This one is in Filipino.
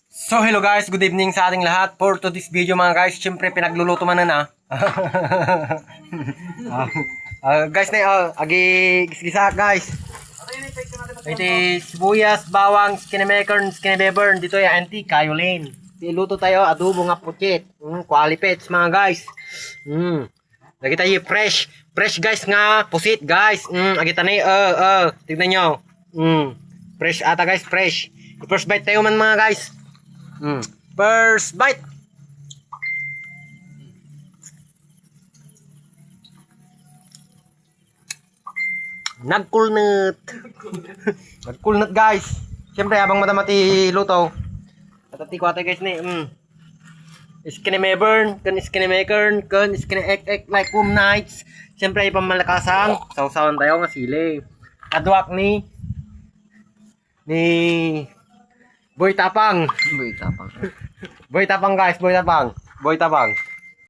So hello guys, good evening sa ating lahat. For to this video mga guys, syempre pinagluluto man na. Guys na agi gisa guys. It is sibuyas, bawang, skinemaker, skinebebern. Dito ay anti kayolin. Iluto tayo adobo nga puchit. Quality pets mga guys. Lagi tayo fresh guys nga pusit guys. Agi tanay tignan nyo. Fresh ata guys, fresh. First bite tayo man mga guys. First bite. Nagkulnut. Nagkulnut guys. Siyempre habang madamati luto. Atati ko ate guys ni. Skinemaker, kan skin like nights. Siyempre ay pamalakasang sausawan tayo nga sili. Adwak ni Boy Tapang. Boy Tapang guys, Boy Tapang.